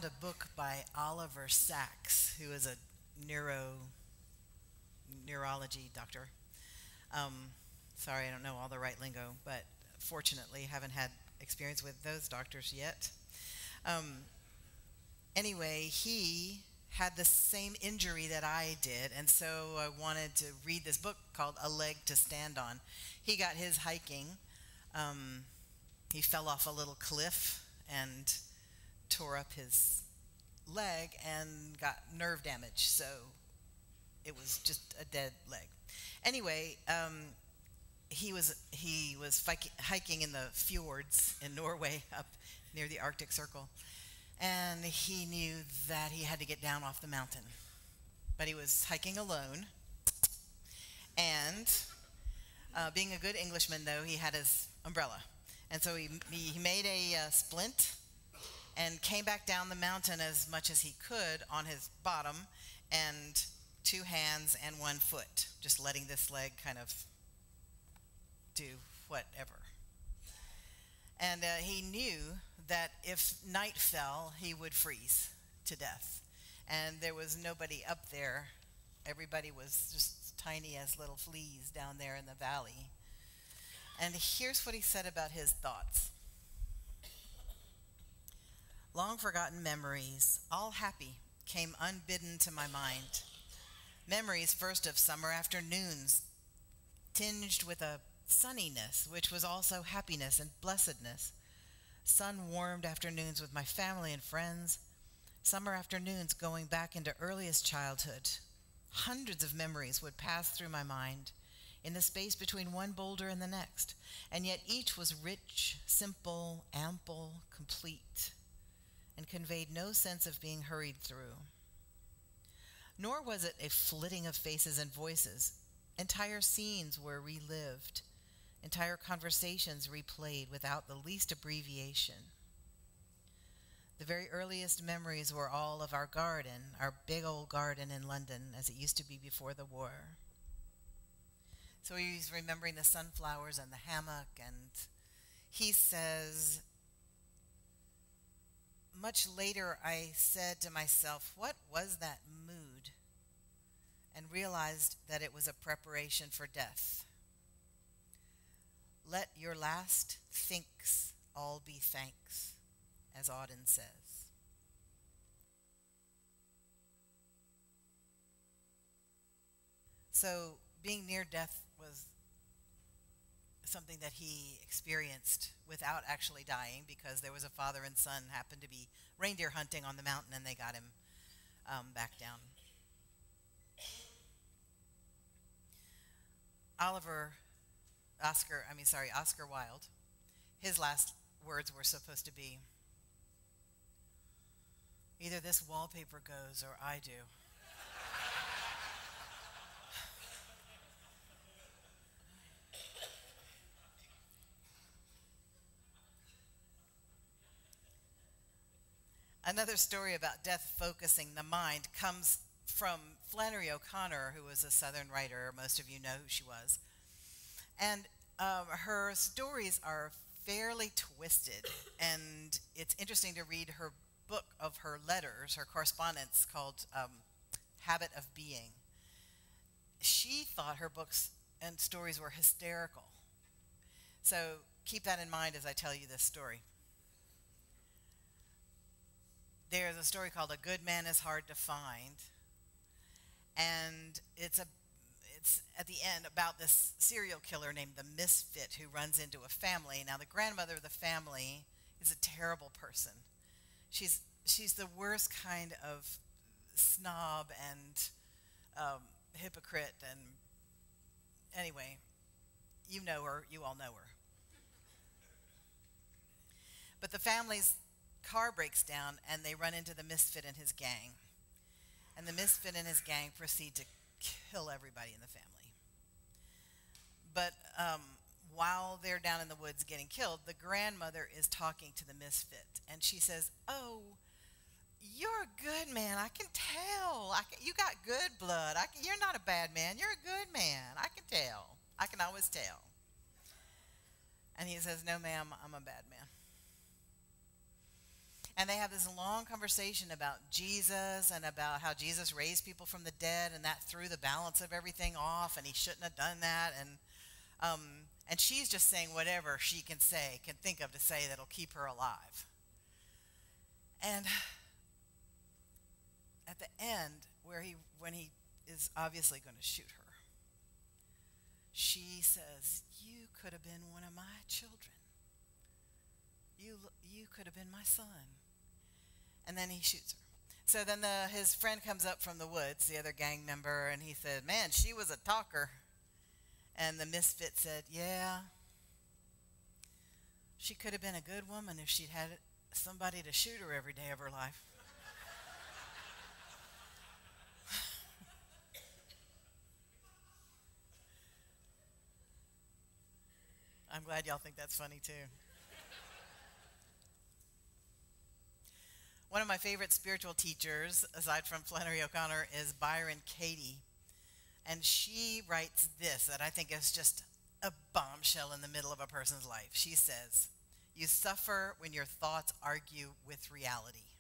a book by Oliver Sacks, who is a neurology doctor. Um, Sorry, I don't know all the right lingo, but fortunately, haven't had experience with those doctors yet. Um, anyway, he had the same injury that I did, and so I wanted to read this book called A Leg to Stand On. He got his hiking. Um, he fell off a little cliff and tore up his leg and got nerve damage, so it was just a dead leg. Anyway, he was hiking in the fjords in Norway up near the Arctic Circle, and he knew that he had to get down off the mountain, but he was hiking alone. And being a good Englishman, though, he had his umbrella, and so he made a splint and came back down the mountain as much as he could on his bottom, and two hands and one foot, just letting this leg kind of do whatever. And he knew that if night fell, he would freeze to death. And there was nobody up there. Everybody was just tiny as little fleas down there in the valley. And here's what he said about his thoughts. Long forgotten memories, all happy, came unbidden to my mind. Memories first of summer afternoons, tinged with a sunniness, which was also happiness and blessedness. Sun-warmed afternoons with my family and friends. Summer afternoons going back into earliest childhood. Hundreds of memories would pass through my mind in the space between one boulder and the next, and yet each was rich, simple, ample, complete, and conveyed no sense of being hurried through. Nor was it a flitting of faces and voices. Entire scenes were relived, entire conversations replayed without the least abbreviation. The very earliest memories were all of our garden, our big old garden in London, as it used to be before the war. So he's remembering the sunflowers and the hammock, and he says, much later I said to myself, what was that mood? And realized that it was a preparation for death. Let your last thinks all be thanks, as Auden says. So being near death was something that he experienced without actually dying, because there was a father and son happened to be reindeer hunting on the mountain, and they got him back down. Oscar Wilde, his last words were supposed to be, either this wallpaper goes or I do. Another story about death focusing the mind comes from Flannery O'Connor, who was a Southern writer. Most of you know who she was. And her stories are fairly twisted, and it's interesting to read her book of her letters, her correspondence, called Habit of Being. She thought her books and stories were hysterical. So keep that in mind as I tell you this story. There's a story called A Good Man is Hard to Find, and it's at the end about this serial killer named the Misfit who runs into a family. Now, the grandmother of the family is a terrible person. She's the worst kind of snob and hypocrite, and anyway, you know her, you all know her. But the family's car breaks down, and they run into the Misfit and his gang. And the Misfit and his gang proceed to kill everybody in the family. But while they're down in the woods getting killed, the grandmother is talking to the Misfit, and she says, "Oh, you're a good man. I can tell. You got good blood. You're not a bad man. You're a good man. I can tell. I can always tell." And he says, "No, ma'am, I'm a bad man." And they have this long conversation about Jesus and about how Jesus raised people from the dead, and that threw the balance of everything off, and he shouldn't have done that. And she's just saying whatever she can think of to say that'll keep her alive. And at the end, when he is obviously going to shoot her, she says, "You could have been one of my children. You could have been my son." And then he shoots her. So then his friend comes up from the woods, the other gang member, and he said, "Man, she was a talker." And the misfit said, "Yeah, she could have been a good woman if she'd had somebody to shoot her every day of her life." I'm glad y'all think that's funny too. One of my favorite spiritual teachers, aside from Flannery O'Connor, is Byron Katie. And she writes this that I think is just a bombshell in the middle of a person's life. She says, "You suffer when your thoughts argue with reality."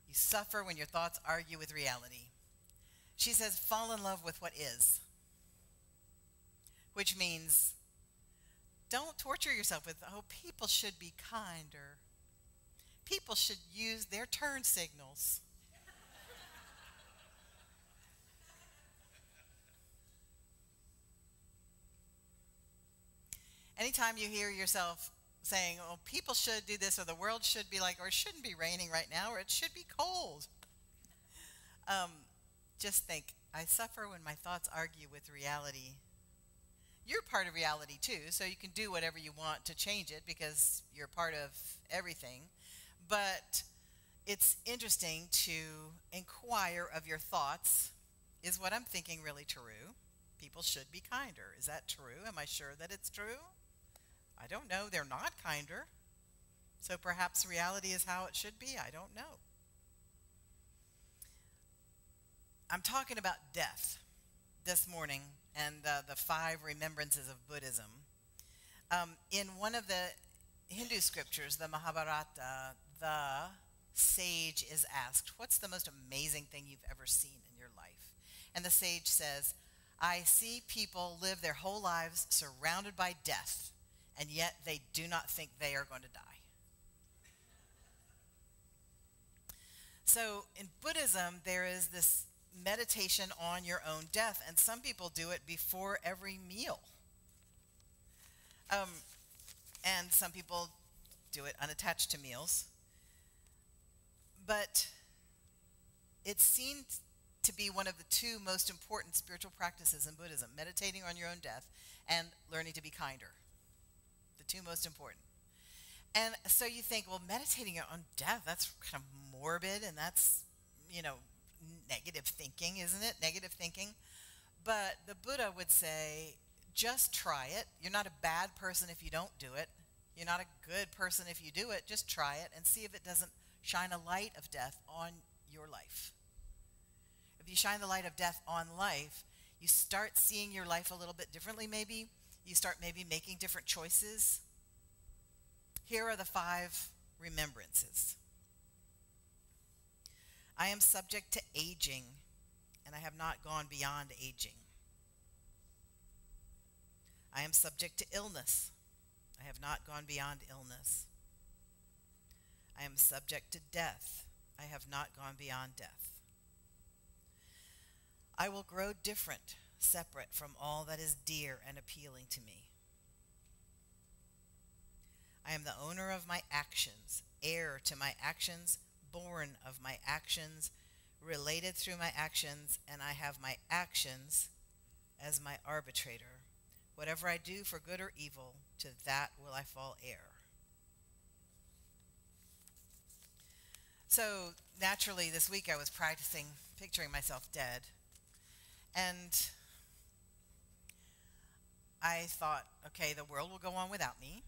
You suffer when your thoughts argue with reality. She says, fall in love with what is. Which means, don't torture yourself with, "Oh, people should be kinder. People should use their turn signals." Anytime you hear yourself saying, "Oh, people should do this," or "the world should be like," or "it shouldn't be raining right now," or "it should be cold," just think, I suffer when my thoughts argue with reality. You're part of reality too, so you can do whatever you want to change it because you're part of everything. But it's interesting to inquire of your thoughts. Is what I'm thinking really true? People should be kinder. Is that true? Am I sure that it's true? I don't know. They're not kinder. So perhaps reality is how it should be. I don't know. I'm talking about death this morning and the 5 remembrances of Buddhism. In one of the Hindu scriptures, the Mahabharata, the sage is asked, "What's the most amazing thing you've ever seen in your life?" And the sage says, "I see people live their whole lives surrounded by death, and yet they do not think they are going to die." So in Buddhism, there is this meditation on your own death, and some people do it before every meal. And some people do it unattached to meals. But it's seen to be one of the 2 most important spiritual practices in Buddhism, meditating on your own death and learning to be kinder. The 2 most important. And so you think, well, meditating on death, that's kind of morbid, and that's, negative thinking, isn't it? Negative thinking. But the Buddha would say, just try it. You're not a bad person if you don't do it. You're not a good person if you do it. Just try it and see if it doesn't shine a light of death on your life. If you shine the light of death on life, you start seeing your life a little bit differently maybe. You start maybe making different choices. Here are the 5 remembrances. I am subject to aging, and I have not gone beyond aging. I am subject to illness. I have not gone beyond illness. I am subject to death. I have not gone beyond death. I will grow different, separate from all that is dear and appealing to me. I am the owner of my actions, heir to my actions, born of my actions, related through my actions, and I have my actions as my arbitrator. Whatever I do for good or evil, to that will I fall heir. So naturally this week I was practicing picturing myself dead, and I thought, okay, the world will go on without me.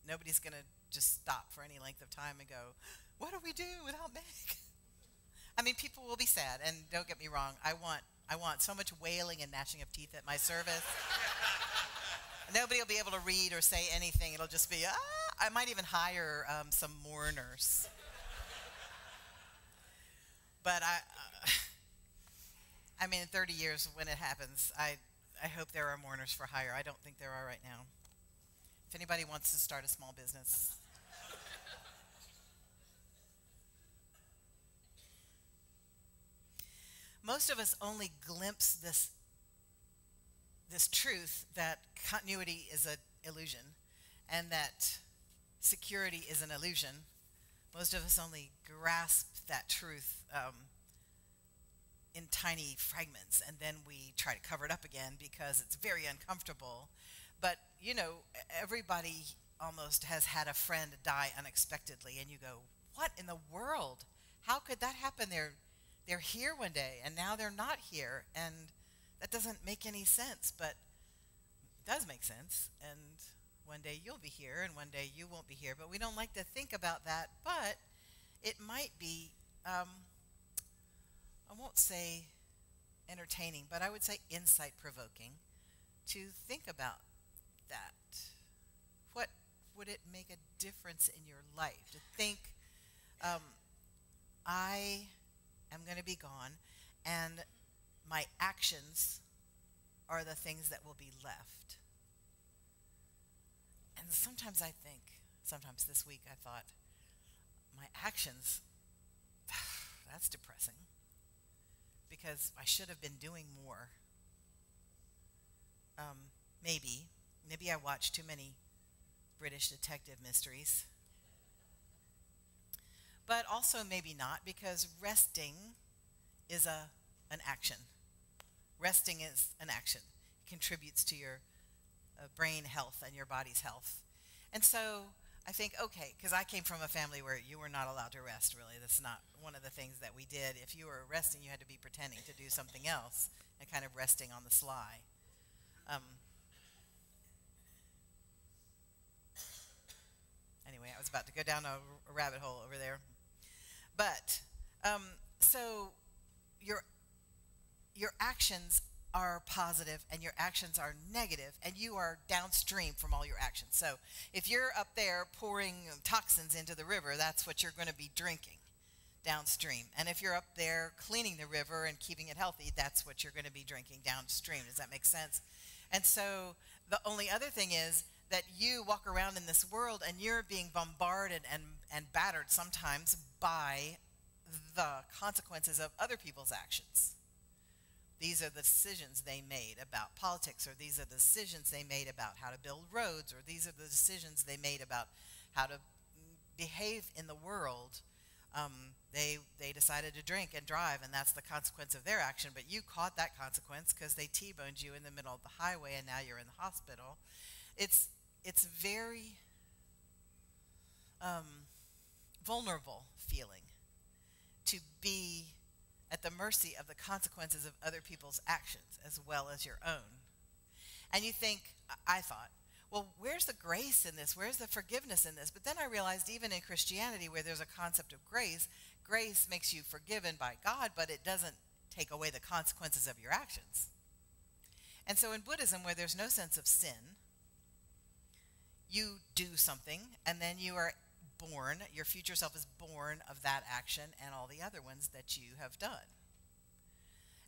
Nobody's going to just stop for any length of time and go, what do we do without Meg? I mean, people will be sad, and don't get me wrong, I want so much wailing and gnashing of teeth at my service. Nobody will be able to read or say anything. It'll just be, I might even hire some mourners. But I mean, in 30 years when it happens, I hope there are mourners for hire. I don't think there are right now. If anybody wants to start a small business. Most of us only glimpse this truth that continuity is an illusion and that security is an illusion. Most of us only grasp that truth in tiny fragments, and then we try to cover it up again because it's very uncomfortable. But, you know, everybody almost has had a friend die unexpectedly, and you go, what in the world? How could that happen? They're here one day, and now they're not here, and that doesn't make any sense, but it does make sense, and one day you'll be here, and one day you won't be here, but we don't like to think about that, but it might be, I won't say entertaining, but I would say insight-provoking to think about that. What would it make a difference in your life? To think, I am going to be gone, and my actions are the things that will be left. And sometimes I think, sometimes this week I thought, my actions, that's depressing, because I should have been doing more. Maybe I watched too many British detective mysteries. But also maybe not, because resting is an action. Resting is an action. It contributes to your brain health and your body's health. And so I think, okay, because I came from a family where you were not allowed to rest, really. That's not one of the things that we did. If you were resting, you had to be pretending to do something else and kind of resting on the sly. Anyway, I was about to go down a rabbit hole over there. But, so your actions are positive and your actions are negative, and you are downstream from all your actions. So if you're up there pouring toxins into the river, that's what you're going to be drinking downstream. And if you're up there cleaning the river and keeping it healthy, that's what you're going to be drinking downstream. Does that make sense? And so the only other thing is that you walk around in this world and you're being bombarded and battered sometimes by the consequences of other people's actions. These are the decisions they made about politics, or these are the decisions they made about how to build roads, or these are the decisions they made about how to behave in the world. They decided to drink and drive, and that's the consequence of their action, but you caught that consequence because they T-boned you in the middle of the highway, and now you're in the hospital. It's very vulnerable feeling to be at the mercy of the consequences of other people's actions as well as your own. And you think, I thought, well, where's the grace in this? Where's the forgiveness in this? But then I realized even in Christianity, where there's a concept of grace, grace makes you forgiven by God, but it doesn't take away the consequences of your actions. And so in Buddhism, where there's no sense of sin, you do something, and then you are born, your future self is born of that action and all the other ones that you have done.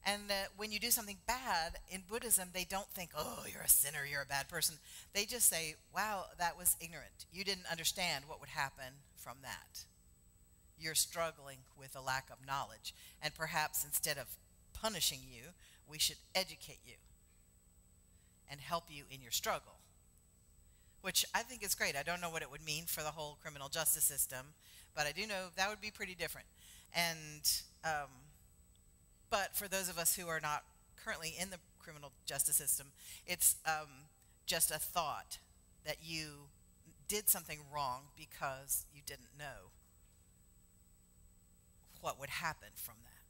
And when you do something bad, in Buddhism, they don't think, oh, you're a sinner, you're a bad person. They just say, wow, that was ignorant. You didn't understand what would happen from that. You're struggling with a lack of knowledge. And perhaps instead of punishing you, we should educate you and help you in your struggle, which I think is great. I don't know what it would mean for the whole criminal justice system, but I do know that would be pretty different. And but for those of us who are not currently in the criminal justice system, it's just a thought that you did something wrong because you didn't know what would happen from that,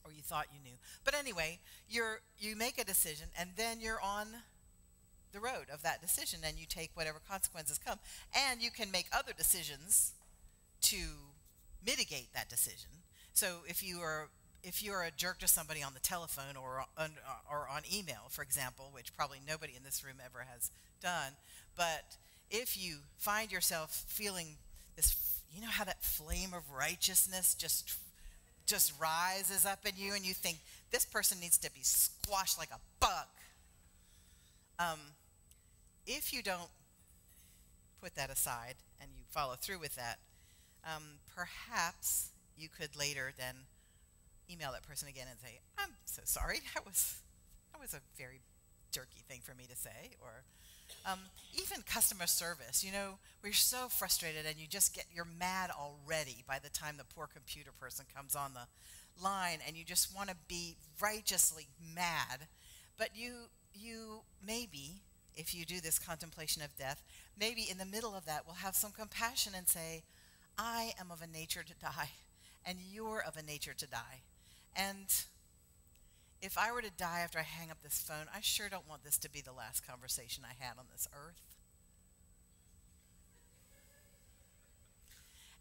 or you thought you knew. But anyway, you make a decision, and then you're on the road of that decision, and you take whatever consequences come, and you can make other decisions to mitigate that decision. So if you are a jerk to somebody on the telephone or on email, for example, which probably nobody in this room ever has done, but if you find yourself feeling this, you know how that flame of righteousness just rises up in you and you think this person needs to be squashed like a bug. If you don't put that aside and you follow through with that, perhaps you could later then email that person again and say, I'm so sorry, that was a very jerky thing for me to say. Or even customer service, where you're so frustrated and you're mad already by the time the poor computer person comes on the line, and you just want to be righteously mad. But you maybe, if you do this contemplation of death, maybe in the middle of that will have some compassion and say, I am of a nature to die, and you're of a nature to die. And if I were to die after I hang up this phone, I sure don't want this to be the last conversation I had on this earth.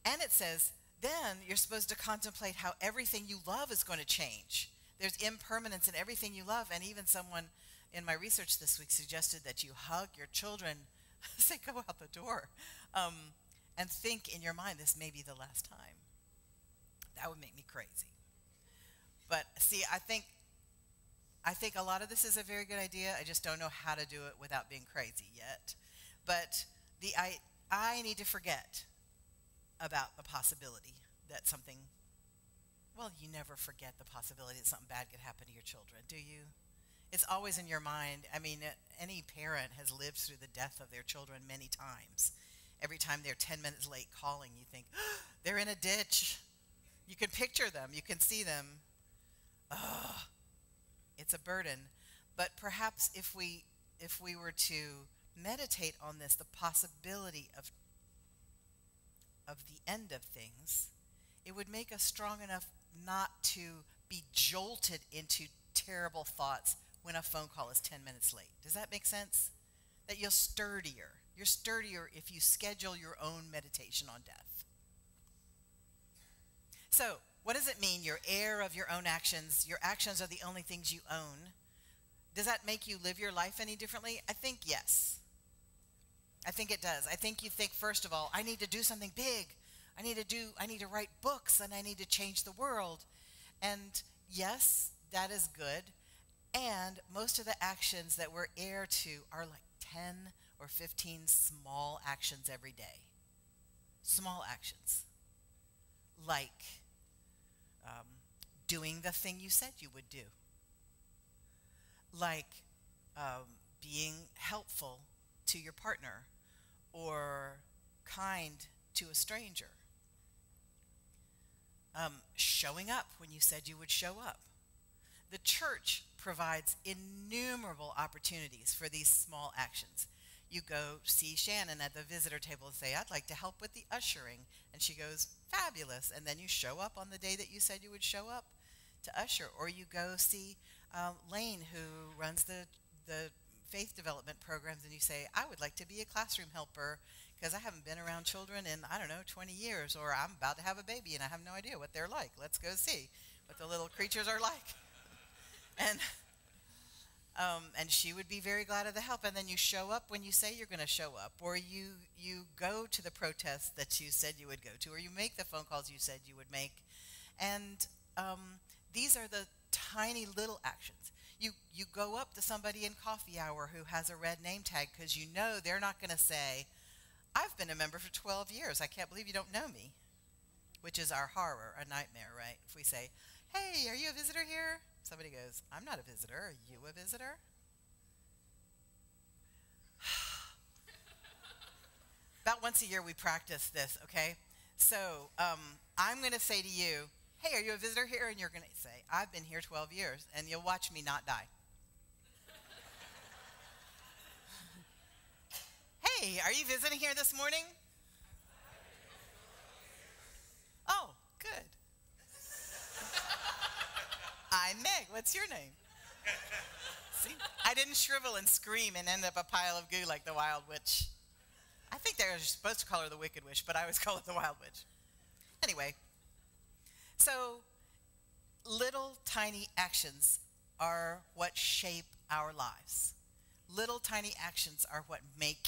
And it says, then you're supposed to contemplate how everything you love is going to change. There's impermanence in everything you love. And even someone in my research this week suggested that you hug your children as they go out the door, and think in your mind, this may be the last time. That would make me crazy. But see, I think a lot of this is a very good idea. I just don't know how to do it without being crazy yet. But I need to forget about the possibility that something, well, you never forget the possibility that something bad could happen to your children, do you? It's always in your mind. I mean, any parent has lived through the death of their children many times. Every time they're 10 minutes late calling, you think, oh, they're in a ditch. You can picture them. You can see them. Oh, it's a burden. But perhaps if we were to meditate on this, the possibility of the end of things, it would make us strong enough not to be jolted into terrible thoughts when a phone call is 10 minutes late. Does that make sense? That you're sturdier. You're sturdier if you schedule your own meditation on death. So, what does it mean? You're heir of your own actions. Your actions are the only things you own. Does that make you live your life any differently? I think yes. I think it does. I think you think, first of all, I need to do something big. I need to write books, and I need to change the world. And yes, that is good. And most of the actions that we're heir to are like 10 or 15 small actions every day. Small actions. Like doing the thing you said you would do. Like being helpful to your partner or kind to a stranger. Showing up when you said you would show up. The church provides innumerable opportunities for these small actions. You go see Shannon at the visitor table and say, I'd like to help with the ushering. And she goes, fabulous. And then you show up on the day that you said you would show up to usher. Or you go see Lane, who runs the faith development programs, and you say, I would like to be a classroom helper because I haven't been around children in, 20 years, or I'm about to have a baby and I have no idea what they're like. Let's go see what the little creatures are like. And she would be very glad of the help. And then you show up when you say you're going to show up, or you go to the protests that you said you would go to, or you make the phone calls you said you would make. And these are the tiny little actions. You go up to somebody in coffee hour who has a red name tag because you know they're not going to say, I've been a member for 12 years. I can't believe you don't know me, which is our horror, a nightmare, right? If we say, hey, are you a visitor here? Somebody goes, I'm not a visitor. Are you a visitor? About once a year we practice this, okay? So I'm going to say to you, hey, are you a visitor here? And you're going to say, I've been here 12 years, and you'll watch me not die. Hey, are you visiting here this morning? Oh, good. I'm Meg. What's your name? See, I didn't shrivel and scream and end up a pile of goo like the Wild Witch. I think they're supposed to call her the Wicked Witch, but I always call her the Wild Witch. Anyway, so little tiny actions are what shape our lives. Little tiny actions are what make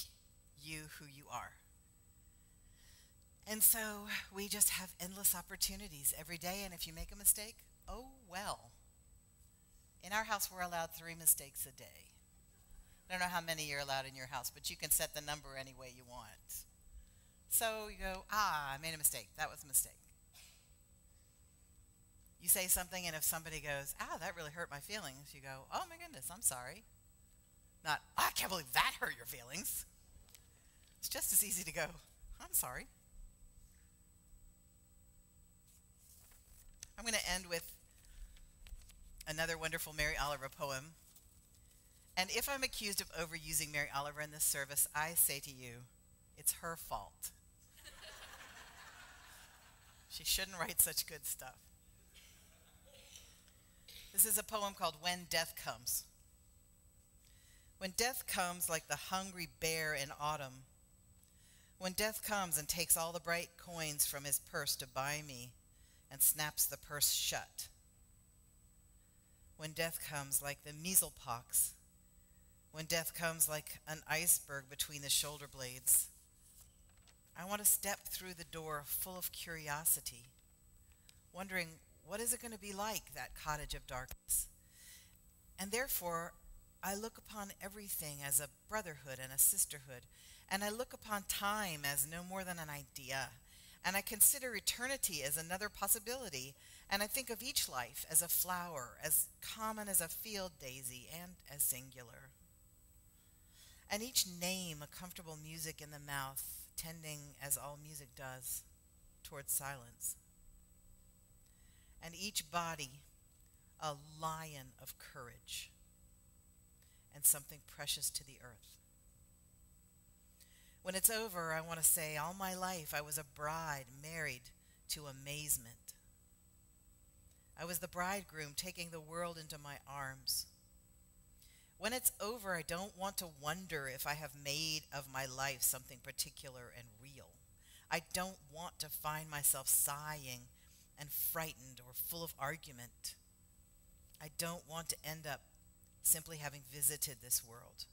you who you are. And so we just have endless opportunities every day, and if you make a mistake, oh well. In our house, we're allowed 3 mistakes a day. I don't know how many you're allowed in your house, but you can set the number any way you want. So you go, I made a mistake. That was a mistake. You say something, and if somebody goes, that really hurt my feelings, you go, oh my goodness, I'm sorry. Not, I can't believe that hurt your feelings. It's just as easy to go, I'm sorry. I'm going to end with another wonderful Mary Oliver poem. And if I'm accused of overusing Mary Oliver in this service, I say to you, it's her fault. She shouldn't write such good stuff. This is a poem called When Death Comes. When death comes like the hungry bear in autumn, when death comes and takes all the bright coins from his purse to buy me and snaps the purse shut. When death comes like the measles pox, when death comes like an iceberg between the shoulder blades, I want to step through the door full of curiosity, wondering, what is it going to be like, that cottage of darkness? And therefore, I look upon everything as a brotherhood and a sisterhood, and I look upon time as no more than an idea, and I consider eternity as another possibility, and I think of each life as a flower, as common as a field daisy, and as singular. And each name a comfortable music in the mouth, tending, as all music does, towards silence. And each body a lion of courage and something precious to the earth. When it's over, I want to say, all my life I was a bride married to amazement. I was the bridegroom taking the world into my arms. When it's over, I don't want to wonder if I have made of my life something particular and real. I don't want to find myself sighing and frightened or full of argument. I don't want to end up simply having visited this world.